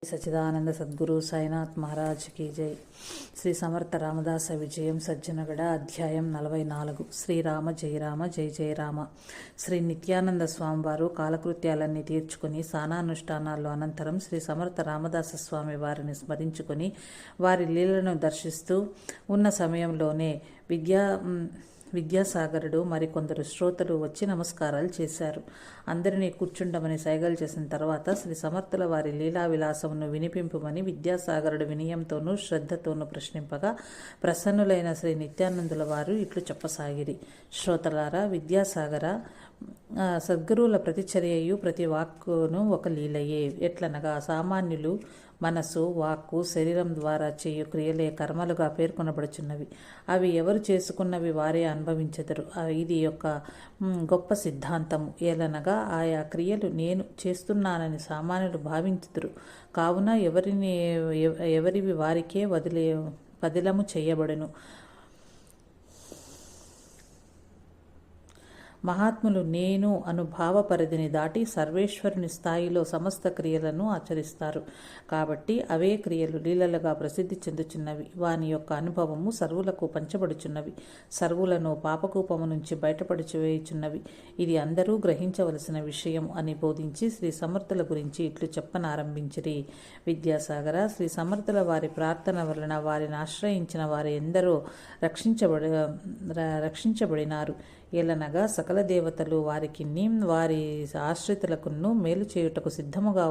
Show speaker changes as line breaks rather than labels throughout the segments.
సచిదానంద సద్గురు సాయినాథ్ మహారాజ్ की जय. శ్రీ సమర్థ రామదాస విజయం సజ్జనగడ అధ్యాయం 44. శ్రీరామ జయరామ జయ జయరామ. శ్రీ నిత్యానంద స్వామివారు కాలకృత్యాలన్నీ తీర్చుకుని స్నానానుష్ఠానాల్లో అనంతరం శ్రీ సమర్థ రామదాస స్వామి వారిని స్మరించుకొని వారి లీలను దర్శిస్తూ ఉన్న సమయంలోనే విద్యాసాగరుడు మరికొందరు శ్రోతలు వచ్చి నమస్కారాలు చేశారు. అందరినీ కూర్చుండమని సైగలు చేసిన తర్వాత శ్రీ సమర్థుల వారి లీలా విలాసమును వినిపింపుమని విద్యాసాగరుడు వినయంతోనూ శ్రద్ధతోనూ ప్రశ్నింపగా ప్రసన్నులైన శ్రీ నిత్యానందుల వారు ఇట్లు చెప్పసాగిరి. శ్రోతలారా, విద్యాసాగర, సద్గురువుల ప్రతిచర్యయు ప్రతి వాక్కును ఒక లీలయే. ఎట్లనగా సామాన్యులు మనసు, వాక్కు, శరీరం ద్వారా చేయు క్రియలే కర్మలుగా పేర్కొనబడుచున్నవి. అవి ఎవరు చేసుకున్నవి వారే అనుభవించెదరు. ఇది యొక్క గొప్ప సిద్ధాంతము. ఏలనగా ఆయా క్రియలు నేను చేస్తున్నానని సామాన్యులు భావించుదురు. కావున ఎవరివి వారికే పదిలము చేయబడును. మహాత్ములు నేను అను భావపరిధిని దాటి సర్వేశ్వరుని స్థాయిలో సమస్త క్రియలను ఆచరిస్తారు. కాబట్టి అవే క్రియలు లీలలుగా ప్రసిద్ధి చెందుచున్నవి. వాని యొక్క అనుభవము సర్వులకు పంచబడుచున్నవి. సర్వులను పాపకూపము నుంచి బయటపడిచివేయుచున్నవి. ఇది అందరూ గ్రహించవలసిన విషయం అని బోధించి శ్రీ సమర్థుల గురించి ఇట్లు చెప్పనారంభించిరి. విద్యాసాగర, శ్రీ సమర్థుల వారి ప్రార్థన వలన వారిని ఆశ్రయించిన వారు ఎందరో రక్షించబడినారు. ఏలనగా సకల దేవతలు వారికి వారి ఆశ్రితులకును మేలు చేయుటకు సిద్ధముగా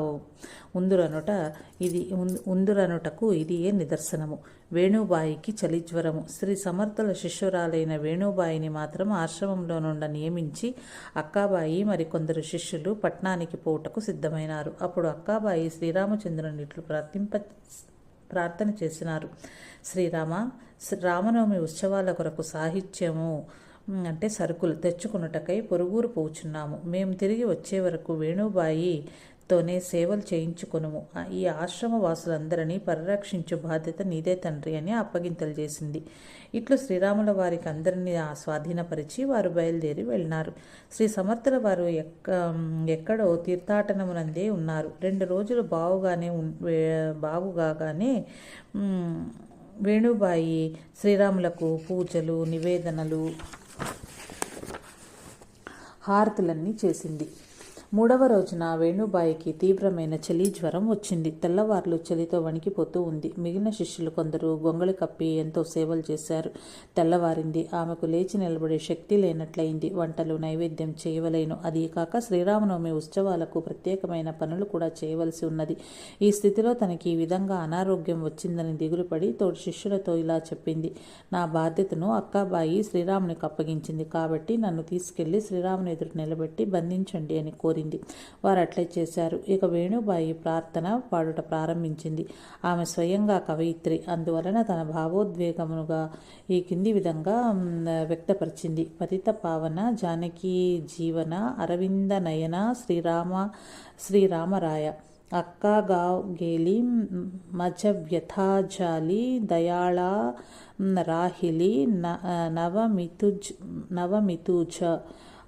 ఉందురనుటకు ఇది ఏ నిదర్శనము. వేణుబాయికి చలిజ్వరము. శ్రీ సమర్థుల శిష్యురాలైన వేణుబాయిని మాత్రం ఆశ్రమంలో నుండి నియమించి అక్కాబాయి మరికొందరు శిష్యులు పట్నానికి పోవుటకు సిద్ధమైనారు. అప్పుడు అక్కాబాయి శ్రీరామచంద్రుని ఇట్లు ప్రార్థన చేసినారు. శ్రీరామ, రామనవమి ఉత్సవాల కొరకు సాహిత్యము అంటే సరుకులు తెచ్చుకున్నటకై పొరుగురు పోచున్నాము. మేము తిరిగి వచ్చే వరకు వేణుబాయితోనే సేవలు చేయించుకొనుము. ఈ ఆశ్రమ వాసులందరినీ పరిరక్షించు బాధ్యత నీదే తండ్రి అని అప్పగింతలు చేసింది. ఇట్లు శ్రీరాముల వారికి అందరినీ స్వాధీనపరిచి వారు బయలుదేరి వెళ్ళినారు. శ్రీ సమర్థుల వారు ఎక్కడో తీర్థాటనమునందే ఉన్నారు. 2 రోజులు బాగుగానే వేణుబాయి శ్రీరాములకు పూజలు, నివేదనలు, హారతులన్నీ చేసింది. 3వ రోజున వేణుబాయికి తీవ్రమైన చలి జ్వరం వచ్చింది. తెల్లవార్లు చలితో వణికిపోతూ ఉంది. మిగిలిన శిష్యులు కొందరు గొంగళి కప్పి ఎంతో సేవలు చేశారు. తెల్లవారింది. ఆమెకు లేచి నిలబడే శక్తి లేనట్లయింది. వంటలు, నైవేద్యం చేయవలేను. అది కాక శ్రీరామనవమి ఉత్సవాలకు ప్రత్యేకమైన పనులు కూడా చేయవలసి ఉన్నది. ఈ స్థితిలో తనకి ఈ విధంగా అనారోగ్యం వచ్చిందని దిగులుపడి తోటి శిష్యులతో ఇలా చెప్పింది. నా బాధ్యతను అక్కాబాయి శ్రీరామునికి అప్పగించింది. కాబట్టి నన్ను తీసుకెళ్లి శ్రీరాముని ఎదురు నిలబెట్టి బంధించండి అని కోరి వారు అట్లే చేశారు. ఇక వేణుబాయి ప్రార్థన పాడుట ప్రారంభించింది. ఆమె స్వయంగా కవయిత్రి. అందువలన తన భావోద్వేగముగా ఈ కింది విధంగా వ్యక్తపరిచింది. పతిత పావన జానకీ జీవన అరవింద నయన శ్రీరామరాయ అక్కాగాగేలి మజ వ్యథాజాలి దయాళ రాహిలి నవమితుజ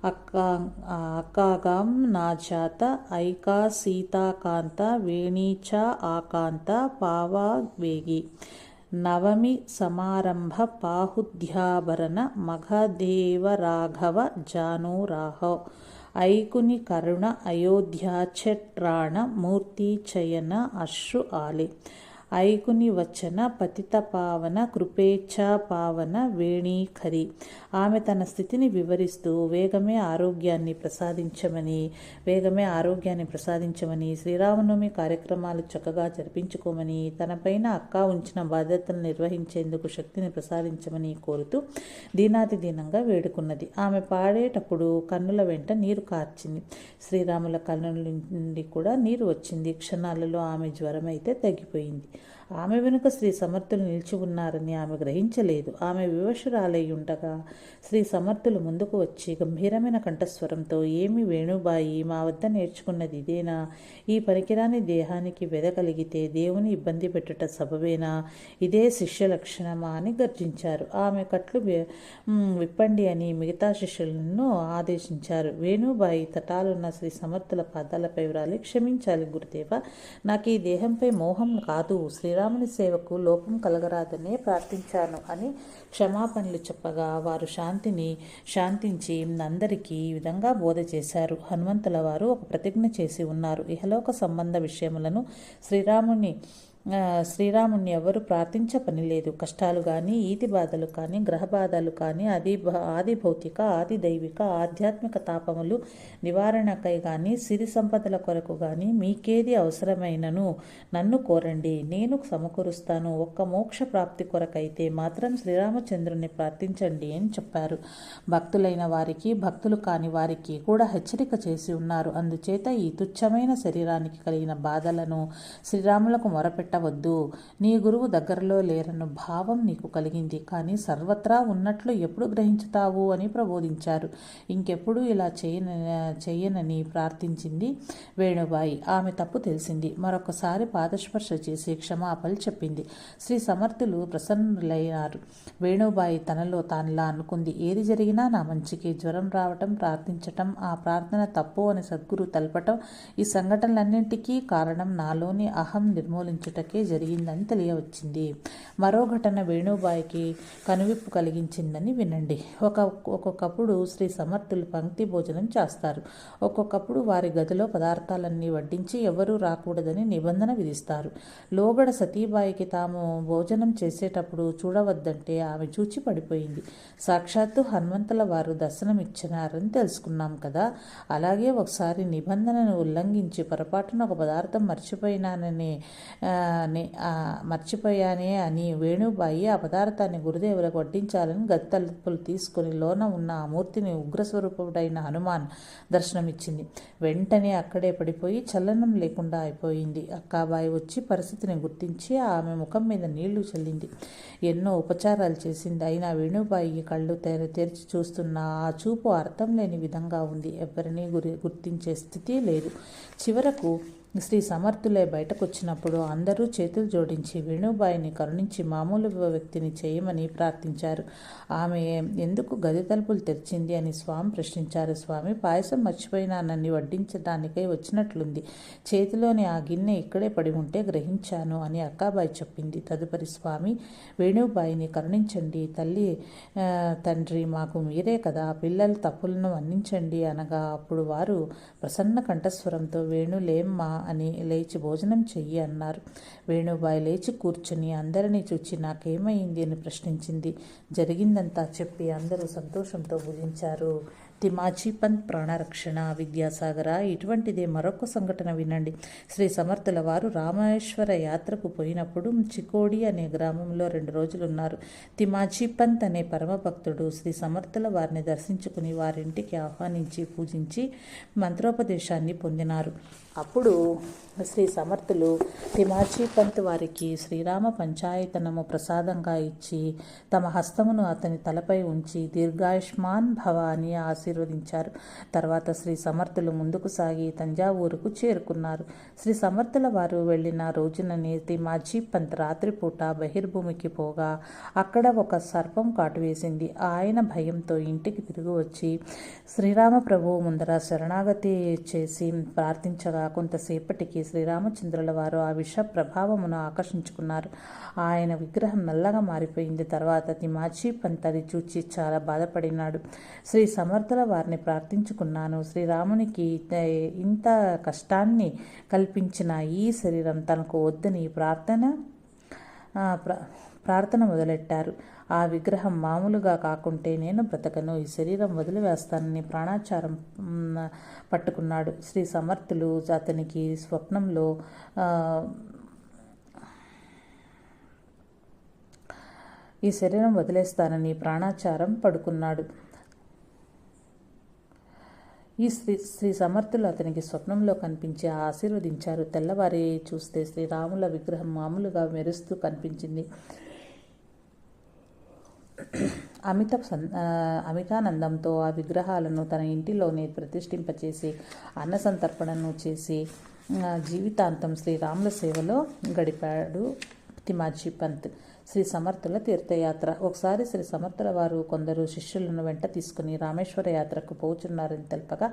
అక్కాగాం నాజాత ఐకా సీతాకాంత వేణీచ ఆకాంత పావావేగి నవమి సమారంభ పాహుధ్యాభరణ మఘదేవరాఘవ జానూరాహో ఐకుని కరుణ అయోధ్యాచట్రాణ మూర్తిచయన అశ్రు ఆలే ఐకుని వచన పతిత పావన కృపేచ్ఛా పావన వేణీఖరి. ఆమె తన స్థితిని వివరిస్తూ వేగమే ఆరోగ్యాన్ని ప్రసాదించమని శ్రీరామనవమి కార్యక్రమాలు చక్కగా జరిపించుకోమని తనపైన అక్క ఉంచిన బాధ్యతలను నిర్వహించేందుకు శక్తిని ప్రసాదించమని కోరుతూ దీనాతి దీనంగా వేడుకున్నది. ఆమె పాడేటప్పుడు కన్నుల వెంట నీరు కార్చింది. శ్రీరాముల కన్నుల నుండి కూడా నీరు వచ్చింది. క్షణాలలో ఆమె జ్వరమైతే తగ్గిపోయింది. ఆమె వెనుక శ్రీ సమర్థులు నిలిచి ఉన్నారని ఆమె గ్రహించలేదు. ఆమె వివశురాలై ఉండగా శ్రీ సమర్థులు ముందుకు వచ్చి గంభీరమైన కంఠస్వరంతో, ఏమి వేణుబాయి, మా వద్ద నేర్చుకున్నది ఇదేనా? ఈ పనికిరాని దేహానికి వెద కలిగితే దేవుని ఇబ్బంది పెట్టుట సబబేనా? ఇదే శిష్య లక్షణమా అని గర్జించారు. ఆమె కట్లు విప్పండి అని మిగతా శిష్యులను ఆదేశించారు. వేణుబాయి తటాలున్న శ్రీ సమర్థుల పాదాలపై వ్రాలి, క్షమించాలి గురుదేవ, నాకు ఈ దేహంపై మోహం కాదు, శ్రీరాముని సేవకు లోపం కలగరాదనే ప్రార్థించాను అని క్షమాపణలు చెప్పగా వారు శాంతించి అందరికీ ఈ విధంగా బోధ చేశారు. హనుమంతుల వారు ఒక ప్రతిజ్ఞ చేసి ఉన్నారు. ఇహలోక సంబంధ విషయములను శ్రీరాముణ్ణి ఎవరు ప్రార్థించ పని లేదు. కష్టాలు కానీ, ఈతి బాధలు కానీ, గ్రహ బాధలు కానీ, ఆది భౌతిక, ఆది దైవిక, ఆధ్యాత్మిక తాపములు నివారణకై కానీ, సిరి సంపదల కొరకు కానీ మీకేది అవసరమైనను నన్ను కోరండి, నేను సమకూరుస్తాను. ఒక్క మోక్ష ప్రాప్తి కొరకైతే మాత్రం శ్రీరామచంద్రుని ప్రార్థించండి అని చెప్పారు. భక్తులైన వారికి, భక్తులు కాని వారికి కూడా హెచ్చరిక చేసి ఉన్నారు. అందుచేత ఈ తుచ్చమైన శరీరానికి కలిగిన బాధలను శ్రీరాములకు మొరపెట్ట వద్దు. నీ గురువు దగ్గరలో లేరన్న భావం నీకు కలిగింది, కానీ సర్వత్రా ఉన్నట్లు ఎప్పుడు గ్రహించుతావు అని ప్రబోధించారు. ఇంకెప్పుడు ఇలా చేయనని ప్రార్థించింది వేణుబాయి. ఆమె తప్పు తెలిసింది. మరొకసారి పాదస్పర్శ చేసి క్షమాపణలు చెప్పింది. శ్రీ సమర్థులు ప్రసన్నులైనారు. వేణుబాయి తనలో తానులా అనుకుంది, ఏది జరిగినా నా మంచికి. జ్వరం రావటం, ప్రార్థించటం, ఆ ప్రార్థన తప్పు అని సద్గురు తెలపటం, ఈ సంఘటనలన్నింటికీ కారణం నాలోని అహం నిర్మూలించుటకే జరిగిందని తెలియవచ్చింది. మరో ఘటన వేణుబాయికి కనువిప్పు కలిగించిందని వినండి. ఒక్కొక్కప్పుడు శ్రీ సమర్థులు పంక్తి భోజనం చేస్తారు. ఒక్కొక్కప్పుడు వారి గదిలో పదార్థాలన్నీ వడ్డించి ఎవరూ రాకూడదని నిబంధన విధిస్తారు. లోగడ సతీబాయికి తాము భోజనం చేసేటప్పుడు చూడవద్దంటే ఆమె చూచి పడిపోయింది. సాక్షాత్తు హనుమంతుల వారు దర్శనమిచ్చినారని తెలుసుకున్నాం కదా. అలాగే ఒకసారి నిబంధనను ఉల్లంఘించి పొరపాటున ఒక పదార్థం మర్చిపోయానే అని వేణుబాయి ఆ పదార్థాన్ని గురుదేవులకు వడ్డించాలని గది తలుపులు తీసుకుని లోన ఉన్న ఆ మూర్తిని ఉగ్రస్వరూపుడైన హనుమాన్ దర్శనమిచ్చింది. వెంటనే అక్కడే పడిపోయి చలనం లేకుండా అయిపోయింది. అక్కాబాయి వచ్చి పరిస్థితిని గుర్తించి ఆమె ముఖం మీద నీళ్లు చల్లింది. ఎన్నో ఉపచారాలు చేసింది. అయినా వేణుబాయి కళ్ళు తెరిచి చూస్తున్న ఆ చూపు అర్థం లేని విధంగా ఉంది. ఎవరినీ గుర్తించే స్థితి లేదు. చివరకు శ్రీ సమర్థులే బయటకొచ్చినప్పుడు అందరూ చేతులు జోడించి వేణుబాయిని కరుణించి మామూలు వ్యక్తిని చేయమని ప్రార్థించారు. ఆమె ఎందుకు గది తలుపులు తెరిచింది అని స్వామి ప్రశ్నించారు. స్వామి, పాయసం మర్చిపోయినానని వడ్డించడానికై వచ్చినట్లుంది. చేతిలోని ఆ గిన్నె ఇక్కడే పడి ఉంటే గ్రహించాను అని అక్కాబాయి చెప్పింది. తదుపరి స్వామి, వేణుబాయిని కరుణించండి తల్లి, తండ్రి, మాకు మీరే కదా, పిల్లల తప్పులను మన్నించండి అనగా అప్పుడు వారు ప్రసన్న కంఠస్వరంతో, వేణులేమ్మా అని లేచి భోజనం చెయ్యి అన్నారు. వేణుబాయి లేచి కూర్చుని అందరినీ చూచి నాకేమైంది అని ప్రశ్నించింది. జరిగిందంతా చెప్పి అందరూ సంతోషంతో భుజించారు. తిమాజీ పంత్ ప్రాణరక్షణ. విద్యాసాగర, ఇటువంటిదే మరొక సంఘటన వినండి. శ్రీ సమర్థుల వారు రామేశ్వర యాత్రకు పోయినప్పుడు చికోడి అనే గ్రామంలో 2 రోజులున్నారు. తిమాజీ పంత్ అనే పరమభక్తుడు శ్రీ సమర్థుల వారిని దర్శించుకుని వారింటికి ఆహ్వానించి పూజించి మంత్రోపదేశాన్ని పొందినారు. అప్పుడు శ్రీ సమర్థులు తిమాజీ పంత్ వారికి శ్రీరామ పంచాయతనము ప్రసాదంగా ఇచ్చి తమ హస్తమును అతని తలపై ఉంచి దీర్ఘాయుష్మాన్ భవ అని ఆశీర్వదించారు. తర్వాత శ్రీ సమర్థులు ముందుకు సాగి తంజావూరుకు చేరుకున్నారు. శ్రీ సమర్థుల వారు వెళ్ళిన రోజుననే తిమాజీ పంత్ రాత్రిపూట బహిర్భూమికి పోగా అక్కడ ఒక సర్పం కాటు వేసింది. ఆయన భయంతో ఇంటికి తిరిగి వచ్చి శ్రీరామ ప్రభువు ముందర శరణాగతి చేసి ప్రార్థించగా కొంతసేపటికి శ్రీరామచంద్రుల వారు ఆ విష ప్రభావమును ఆకర్షించుకున్నారు. ఆయన విగ్రహం నల్లగా మారిపోయింది. తర్వాత తిమాజీ పంత్ అది చూచి చాలా బాధపడినాడు. శ్రీ సమర్థుల వారిని ప్రార్థించుకున్నాను. శ్రీరామునికి ఇంత కష్టాన్ని కల్పించిన ఈ శరీరం తనకు వద్దని ప్రార్థన మొదలెట్టారు. ఆ విగ్రహం మామూలుగా కాకుంటే నేను బ్రతకను, ఈ శరీరం వదిలివేస్తానని ప్రాణాచారం పట్టుకున్నాడు. శ్రీ సమర్థులు అతనికి స్వప్నంలో ఈ శరీరం వదిలేస్తానని ప్రాణాచారం పడుకున్నాడు. ఈ శ్రీ సమర్థులు అతనికి స్వప్నంలో కనిపించి ఆశీర్వదించారు. తెల్లవారి చూస్తే శ్రీరాముల విగ్రహం మామూలుగా మెరుస్తూ కనిపించింది. అమితానందంతో ఆ విగ్రహాలను తన ఇంటిలోనే ప్రతిష్ఠింపచేసి అన్న సంతర్పణను చేసి జీవితాంతం శ్రీరాముల సేవలో గడిపాడు తిమాజీ పంత్. శ్రీ సమర్థుల తీర్థయాత్ర. ఒకసారి శ్రీ సమర్థుల వారు కొందరు శిష్యులను వెంట తీసుకుని రామేశ్వర యాత్రకు పోచున్నారని తెలపగా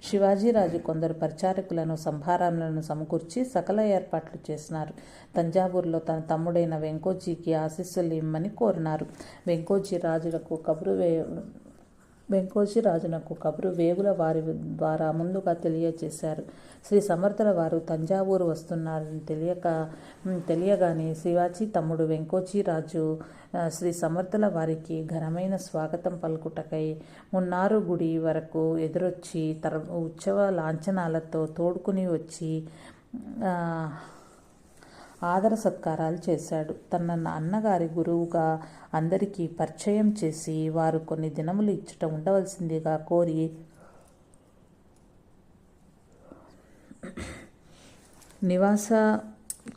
శివాజీరాజు కొందరు పరిచారకులను సంభారాలను సమకూర్చి సకల ఏర్పాట్లు చేసినారు. తంజావూరులో తన తమ్ముడైన వెంకోజీకి ఆశీస్సులు ఇమ్మని కోరినారు. వెంకోజీ రాజునకు కబురు వేగుల వారి ద్వారా ముందుగా తెలియచేశారు. శ్రీ సమర్థుల వారు తంజావూరు వస్తున్నారని తెలియగానే శివాజీ తమ్ముడు వెంకోజీ రాజు శ్రీ సమర్థుల వారికి ఘనమైన స్వాగతం పలుకుటకై మున్నారు గుడి వరకు ఎదురొచ్చి ఉత్సవ లాంఛనాలతో తోడుకుని వచ్చి ఆదర సత్కారాలు చేశాడు. తన అన్నగారి గురువుగా అందరికీ పరిచయం చేసి వారు కొన్ని దినములు ఇచ్చట ఉండవలసిందిగా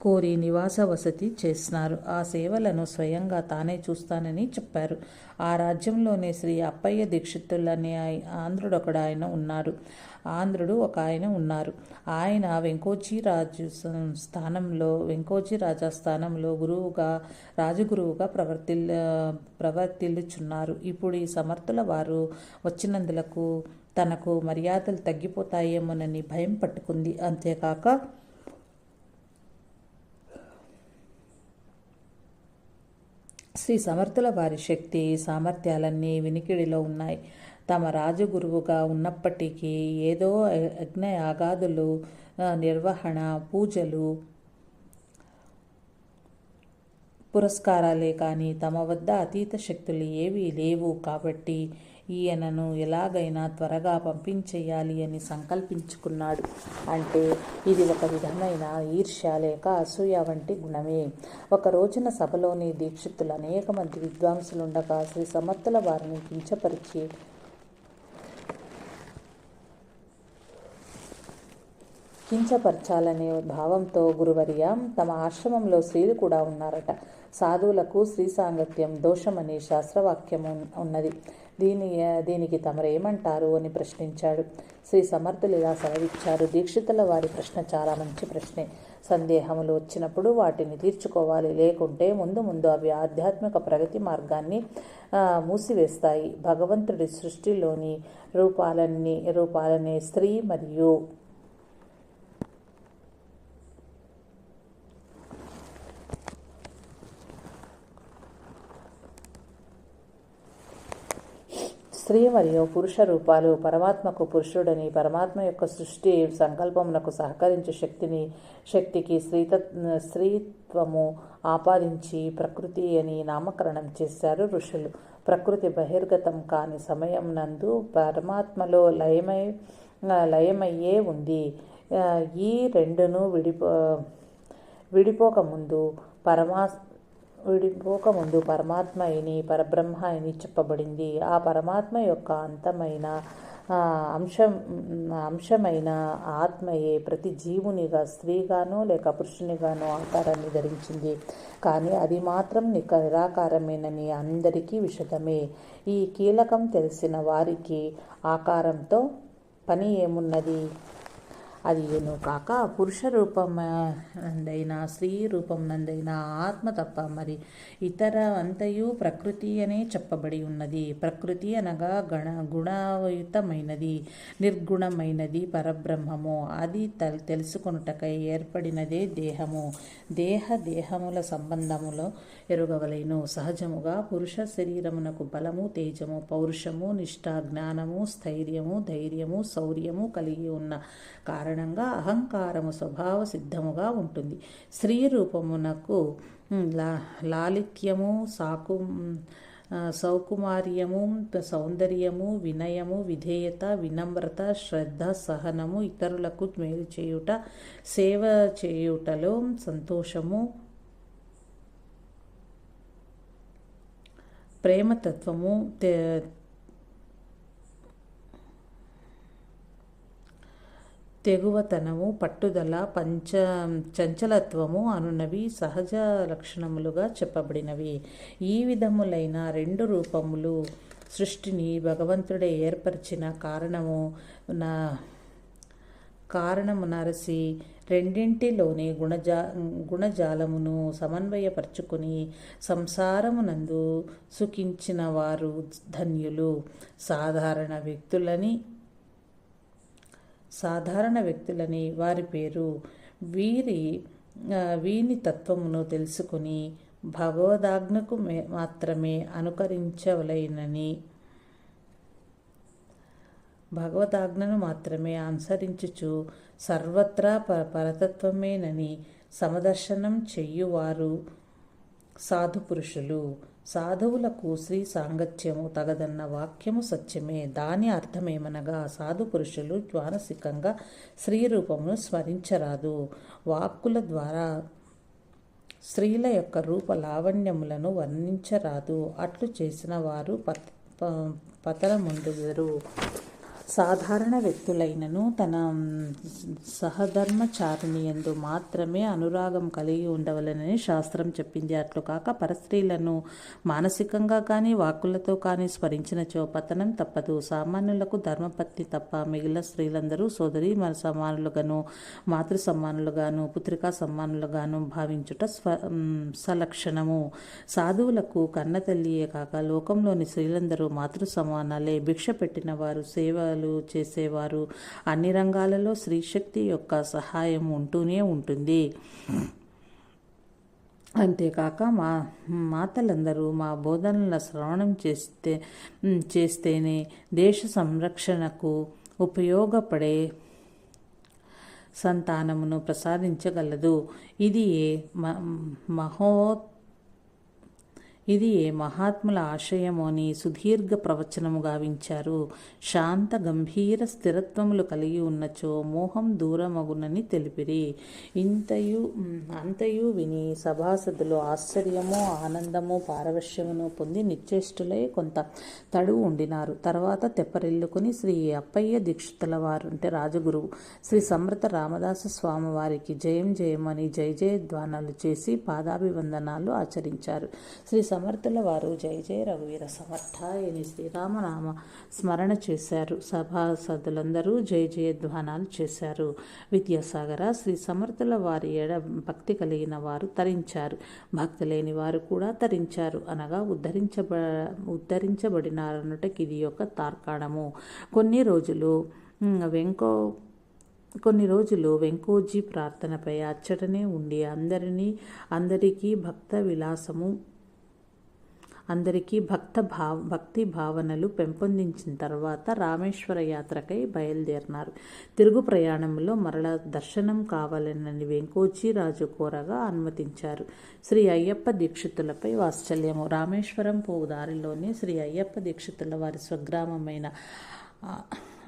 కోరి నివాస వసతి చేసినారు. ఆ సేవలను స్వయంగా తానే చూస్తానని చెప్పారు. ఆ రాజ్యంలోనే శ్రీ అప్పయ్య దీక్షితులనే ఆంధ్రుడు ఒక ఆయన ఉన్నారు. ఆయన వెంకోజీ రాజా స్థానంలో రాజగురువుగా ప్రవర్తిల్లుచున్నారు. ఇప్పుడు ఈ సమర్థుల వారు వచ్చినందులకు తనకు మర్యాదలు తగ్గిపోతాయేమోనని భయం పట్టుకుంది. అంతేకాక శ్రీ సమర్థుల వారి శక్తి సామర్థ్యాలన్నీ వినికిడిలో ఉన్నాయి. తమ రాజగురువుగా ఉన్నప్పటికీ ఏదో యజ్ఞయాగాదులు నిర్వహణ, పూజలు, పురస్కారాలే కానీ తమ వద్ద అతీత శక్తులు ఏవీ లేవు. కాబట్టి ఈయనను ఎలాగైనా త్వరగా పంపించేయాలి అని సంకల్పించుకున్నాడు. అంటే ఇది ఒక విధమైన ఈర్ష్య లేక అసూయ వంటి గుణమే. ఒక రోజున సభలోని దీక్షితులు అనేక మంది విద్వాంసులుండగా శ్రీ సమర్థుల వారిని కించపరచాలనే భావంతో గురువర్య, తమ ఆశ్రమంలో స్త్రీలు కూడా ఉన్నారట. సాధువులకు స్త్రీ సాంగత్యం దోషమని శాస్త్రవాక్యం ఉన్నది. దీనికి తమరేమంటారు అని ప్రశ్నించాడు. శ్రీ సమర్థులు ఇలా సెలవిచ్చారు. దీక్షితుల వారి ప్రశ్న చాలా మంచి ప్రశ్నే. సందేహములు వచ్చినప్పుడు వాటిని తీర్చుకోవాలి. లేకుంటే ముందు అవి ఆధ్యాత్మిక ప్రగతి మార్గాన్ని మూసివేస్తాయి. భగవంతుడి సృష్టిలోని రూపాలనే స్త్రీ మరియు పురుష రూపాలు పరమాత్మకు పురుషుడని, పరమాత్మ యొక్క సృష్టి సంకల్పమునకు సహకరించు శక్తికి స్త్రీత్వము ఆపాదించి ప్రకృతి అని నామకరణం చేశారు ఋషులు. ప్రకృతి బహిర్గతం కాని సమయం నందు పరమాత్మలో లయమయ్యే ఉంది. ఈ రెండును విడిపోకముందు పరమాత్మ అయిని పరబ్రహ్మ అని చెప్పబడింది. ఆ పరమాత్మ యొక్క అంశమైన ఆత్మయే ప్రతి జీవునిగా స్త్రీగానో లేక పురుషునిగానో ఆకారాన్ని ధరించింది. కానీ అది మాత్రం నిరాకారమేనని అందరికీ విషదమే. ఈ కీలకం తెలిసిన వారికి ఆకారంతో పని ఏమున్నది? అది ఏనో కాక పురుష రూపం నందైనా స్త్రీ రూపం నందైనా ఆత్మ తప్ప మరి ఇతర అంతయు ప్రకృతి అనే చెప్పబడి ఉన్నది. ప్రకృతి అనగా గుణయుతమైనది, నిర్గుణమైనది పరబ్రహ్మము. అది తెలుసుకొనుటకై ఏర్పడినదే దేహము. దేహముల సంబంధములో ఎరుగవలెను. సహజముగా పురుష శరీరమునకు బలము, తేజము, పౌరుషము, నిష్ఠ, జ్ఞానము, స్థైర్యము, ధైర్యము, శౌర్యము కలిగి ఉన్న కారణంగా అహంకారము స్వభావ సిద్ధముగా ఉంటుంది. స్త్రీ రూపమునకు లాలిత్యము, సౌకుమార్యము, సౌందర్యము, వినయము, విధేయత, వినమ్రత, శ్రద్ధ, సహనము, ఇతరులకు మేలు చేయుట, సేవ చేయుటలో సంతోషము, ప్రేమతత్వము, తెగువతనము, పట్టుదల, చంచలత్వము అనునవి సహజ లక్షణములుగా చెప్పబడినవి. ఈ విధములైన రెండు రూపములు సృష్టిని భగవంతుడే ఏర్పరిచిన కారణము నరసి రెండింటిలోని గుణజాలమును సమన్వయపరుచుకుని సంసారమునందు సుఖించిన వారు ధన్యులు. సాధారణ వ్యక్తులని వారి పేరు. వీని తత్వమును తెలుసుకుని భగవదాజ్ఞకు మాత్రమే భగవదాజ్ఞను మాత్రమే అనుసరించుచు సర్వత్రా పరతత్వమేనని సమదర్శనం చెయ్యువారు సాధుపురుషులు. సాధువులకు శ్రీ సాంగత్యము తగదన్న వాక్యము సత్యమే. దాని అర్థమేమనగా సాధుపురుషులు మానసికంగా శ్రీరూపమును స్మరించరాదు. వాక్కుల ద్వారా స్త్రీల యొక్క రూప లావణ్యములను వర్ణించరాదు. అట్లు చేసిన వారు పతనముందురు. సాధారణ వ్యక్తులైనను తన సహధర్మచారిణి యందు మాత్రమే అనురాగం కలిగి ఉండవలెనని శాస్త్రం చెప్పింది. అట్లు కాక పరస్త్రీలను మానసికంగా కానీ వాక్కులతో కానీ స్మరించినచో పతనం తప్పదు. సామాన్యులకు ధర్మపత్ని తప్ప మిగిలిన స్త్రీలందరూ సోదరి సమానులుగాను, మాతృ సమానులుగాను, పుత్రికా సమానులుగాను భావించుట సలక్షణము. సాధువులకు కన్నతల్లియే కాక లోకంలోని స్త్రీలందరూ మాతృ సమానాలే. భిక్ష పెట్టిన వారు, సేవ చేసేవారు, అన్ని రంగాలలో స్త్రీశక్తి యొక్క సహాయం ఉంటూనే ఉంటుంది. అంతేకాక మాతలందరూ మా బోధనల శ్రవణం చేస్తేనే దేశ సంరక్షణకు ఉపయోగపడే సంతానమును ప్రసాదించగలదు. ఇది ఏ మహాత్ముల ఆశయము అని సుదీర్ఘ ప్రవచనము గావించారు. శాంత గంభీర స్థిరత్వములు కలిగి ఉన్నచో మోహం దూరమగునని తెలిపిరి. అంతయు విని సభాసదులు ఆశ్చర్యము, ఆనందము, పారవశ్యమును పొంది నిశ్చేష్టులై కొంత తడువు ఉండినారు. తర్వాత తెప్పరిల్లుకుని శ్రీ అప్పయ్య దీక్షితుల వారు అంటే రాజగురువు శ్రీ సమర్థ రామదాస స్వామి వారికి జయం జయమని జయ జయధ్వానాలు చేసి పాదాభివందనాలు ఆచరించారు. శ్రీ సమర్థుల వారు జయ జయ రఘువీర సమర్థాయని శ్రీరామనామ స్మరణ చేశారు. సభాసదులందరూ జయ జయధ్వానాలు చేశారు. విద్యాసాగర శ్రీ సమర్థుల వారి ఎడ భక్తి కలిగిన వారు తరించారు, భక్తి లేని వారు కూడా తరించారు అనగా ఉద్ధరించబడినారన్నటకి ఇది ఒక తార్కాణము. కొన్ని రోజులు వెంకోజీ ప్రార్థనపై అచ్చటనే ఉండి అందరికీ భక్తి భావనలు పెంపొందించిన తర్వాత రామేశ్వర యాత్రకై బయలుదేరినారు. తిరుగు ప్రయాణంలో మరల దర్శనం కావాలనని వెంకోజీ రాజు కోరగా అనుమతించారు. శ్రీ అయ్యప్ప దీక్షితులపై వాత్సల్యము. రామేశ్వరం పోవు దారిలోనే శ్రీ అయ్యప్ప దీక్షితుల వారి స్వగ్రామమైన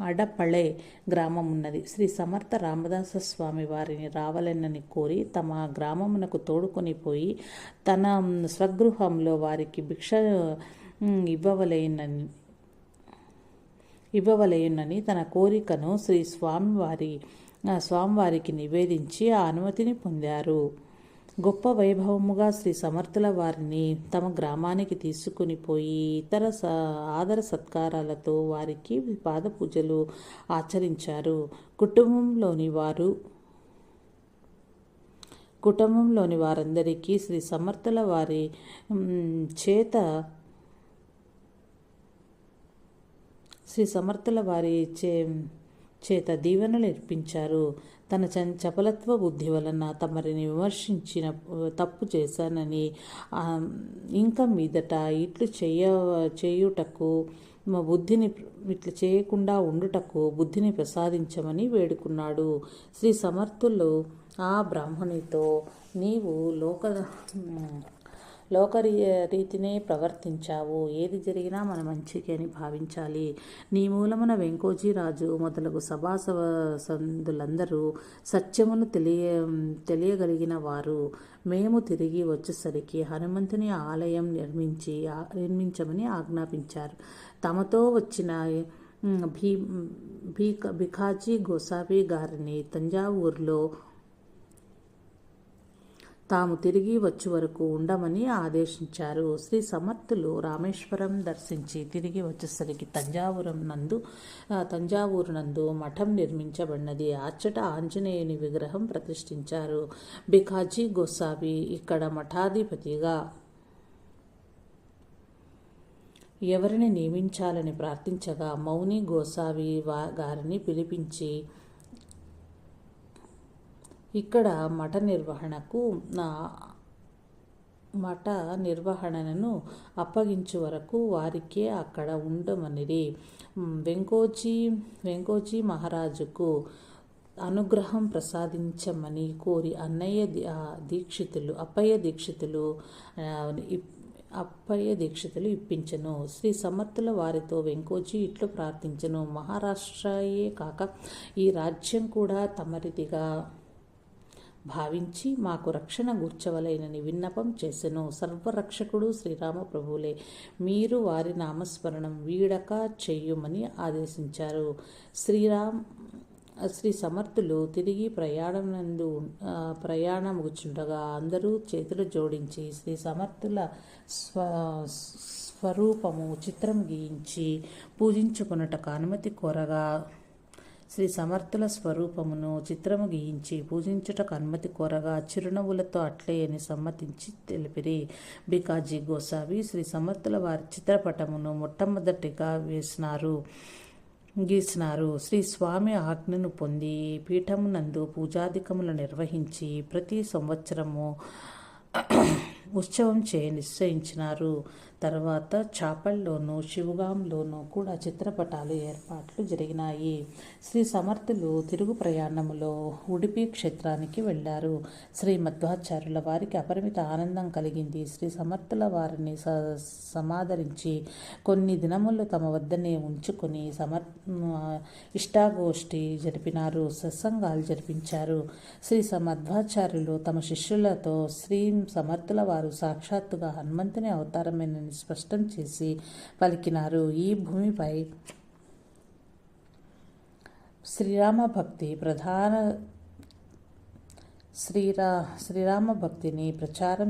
అడపళే గ్రామం ఉన్నది. శ్రీ సమర్థ రామదాస స్వామి వారిని రావాలనని కోరి తమ గ్రామమునకు తోడుకొని పోయి తన స్వగృహంలో వారికి భిక్ష ఇవ్వవలేనని తన కోరికను శ్రీ స్వామివారికి నివేదించి ఆ అనుమతిని పొందారు. గొప్ప వైభవముగా శ్రీ సమర్థుల వారిని తమ గ్రామానికి తీసుకుని పోయి ఇతర ఆదర సత్కారాలతో వారికి పాదపూజలు ఆచరించారు. కుటుంబంలోని వారందరికీ శ్రీ సమర్థుల వారి చేత దీవెనలు ఇర్పించారు. తన చపలత్వ బుద్ధి వలన తమరిని విమర్శించిన తప్పు చేశానని ఇంకా మీదట ఇట్లు చేయుటకు బుద్ధిని ఇట్లా చేయకుండా ఉండుటకు బుద్ధిని ప్రసాదించమని వేడుకున్నాడు. శ్రీ సమర్థులు ఆ బ్రాహ్మణితో, నీవు లోకరీతినే ప్రవర్తించావు. ఏది జరిగినా మన మంచికి అని భావించాలి. నీ మూలమున వెంకోజీ రాజు మొదలగు సభాసందులందరూ సత్యమును తెలియగలిగిన వారు. మేము తిరిగి వచ్చేసరికి హనుమంతుని ఆలయం నిర్మించమని ఆజ్ఞాపించారు. తమతో వచ్చిన భీ భికాజీ గోసావి గారిని తంజావూరులో తాము తిరిగి వచ్చే వరకు ఉండమని ఆదేశించారు. శ్రీ సమర్థులు రామేశ్వరం దర్శించి తిరిగి వచ్చేసరికి తంజావూరు నందు మఠం నిర్మించబడినది. అచ్చట ఆంజనేయుని విగ్రహం ప్రతిష్ఠించారు. భికాజీ గోసావి ఇక్కడ మఠాధిపతిగా ఎవరిని నియమించాలని ప్రార్థించగా మౌని గోసావి గారిని పిలిపించి ఇక్కడ మఠ నిర్వహణను అప్పగించు వరకు వారికే అక్కడ ఉండమనిరి. వెంకోజీ మహారాజుకు అనుగ్రహం ప్రసాదించమని కోరి అప్పయ్య దీక్షితులు ఇప్పించెను. శ్రీ సమర్థుల వారితో వెంకోజీ ఇట్లు ప్రార్థించెను. మహారాష్ట్రయే కాక ఈ రాజ్యం కూడా తమరిదిగా భావించి మాకు రక్షణ గూర్చవలైనని విన్నపం చేసెను. సర్వరక్షకుడు శ్రీరామ ప్రభువులే. మీరు వారి నామస్మరణం వీడక చెయ్యుమని ఆదేశించారు. శ్రీ సమర్థులు తిరిగి ప్రయాణముగుచుండగా అందరూ చేతులు జోడించి శ్రీ సమర్థుల స్వరూపము చిత్రం గీయించి పూజించుకొనుటకు అనుమతి కోరగా శ్రీ సమర్థుల స్వరూపమును చిత్రము గీయించి పూజించుటకు అనుమతి కోరగా చిరునవ్వులతో అట్లే అని సమ్మతించి తెలిపిరి. భికాజీ గోసావి శ్రీ సమర్థుల వారి చిత్రపటమును మొట్టమొదటిగా గీసినారు. శ్రీ స్వామి ఆజ్ఞను పొంది పీఠమునందు పూజాధికములు నిర్వహించి ప్రతి సంవత్సరము ఉత్సవం నిశ్చయించినారు. తర్వాత చాపల్లోనూ శివగాంలోనూ కూడా చిత్రపటాలు ఏర్పాట్లు జరిగినాయి. శ్రీ సమర్థులు తిరుగు ప్రయాణములో ఉడిపి క్షేత్రానికి వెళ్ళారు. శ్రీ మధ్వాచార్యుల వారికి అపరిమిత ఆనందం కలిగింది. శ్రీ సమర్థుల వారిని సమాదరించి కొన్ని దినములు తమ వద్దనే ఉంచుకొని ఇష్టాగోష్ఠి జరిపినారు. సత్సంగాలు జరిపించారు. శ్రీ మధ్వాచార్యులు తమ శిష్యులతో శ్రీ సమర్థుల వారు సాక్షాత్తుగా హనుమంతుని అవతారమైన స్పష్టం చేసి పలికినారు. ఈ భూమిపై శ్రీరామ భక్తిని ప్రచారం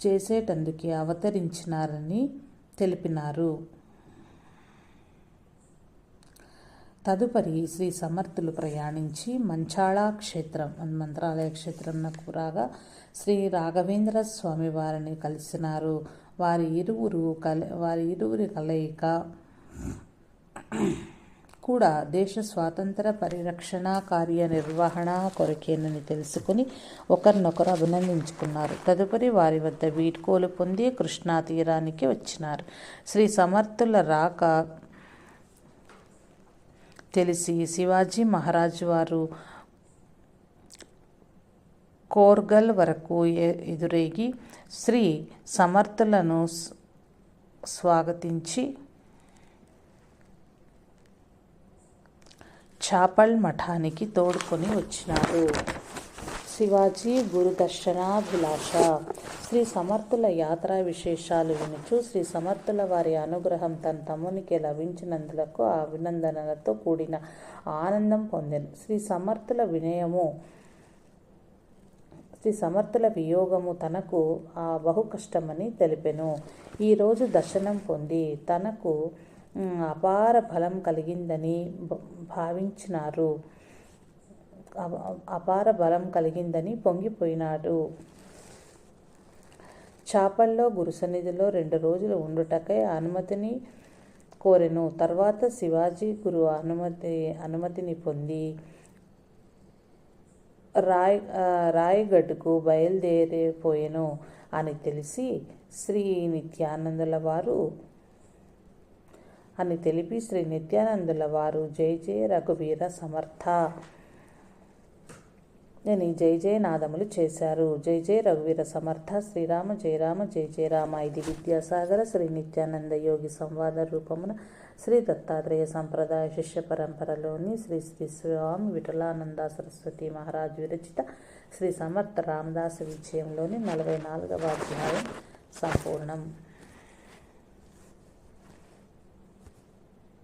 చేసేటందుకే అవతరించినారని తెలిపినారు. తదుపరి శ్రీ సమర్థులు ప్రయాణించి మంత్రాలయ క్షేత్రంకు రాగా శ్రీ రాఘవేంద్ర స్వామి వారిని కలిసినారు. వారి ఇరువురి కలయిక కూడా దేశ స్వాతంత్ర పరిరక్షణ కార్యనిర్వహణ కొరకేనని తెలుసుకుని ఒకరినొకరు అభినందించుకున్నారు. తదుపరి వారి వద్ద వీడ్కోలు పొంది కృష్ణా తీరానికి వచ్చినారు. శ్రీ సమర్థుల రాక తెలిసి శివాజీ మహారాజు వారు కోర్గల్ వరకు ఎదురేగి శ్రీ సమర్థులను స్వాగతించి చాపల్ మఠానికి తోడుకొని వచ్చినారు. శివాజీ గురుదర్శనాభిలాష. శ్రీ సమర్థుల యాత్రా విశేషాలు వినుచు శ్రీ సమర్థుల వారి అనుగ్రహం తన తమ్మునికి లభించినందులకు అభినందనలతో కూడిన ఆనందం పొందెను. శ్రీ సమర్థుల వియోగము తనకు బహు కష్టమని తెలిపెను. ఈరోజు దర్శనం పొంది తనకు అపార బలం కలిగిందని పొంగిపోయినాడు. చాపల్లో గురు సన్నిధిలో 2 రోజులు ఉండుటకై అనుమతిని కోరెను. తర్వాత శివాజీ గురు అనుమతిని పొంది రాయ్గఢ్కు బయలుదేరిపోయెను అని తెలిపి శ్రీ నిత్యానందుల వారు జై జయ రఘువీర సమర్థ అని జై జయ నాదములు చేశారు. జై జయ రఘువీర సమర్థ, శ్రీరామ జయ రామ జయ జయ రామ. ఇది విద్యాసాగర శ్రీ నిత్యానంద యోగి సంవాద రూపమున శ్రీ దత్తాత్రేయ సంప్రదాయ శిష్య పరంపరలోని శ్రీ శ్రీ స్వామి విఠలానంద సరస్వతి మహారాజ్ విరచిత శ్రీ సమర్థ రామదాస విజయంలోని 44వ అధ్యాయం సంపూర్ణం.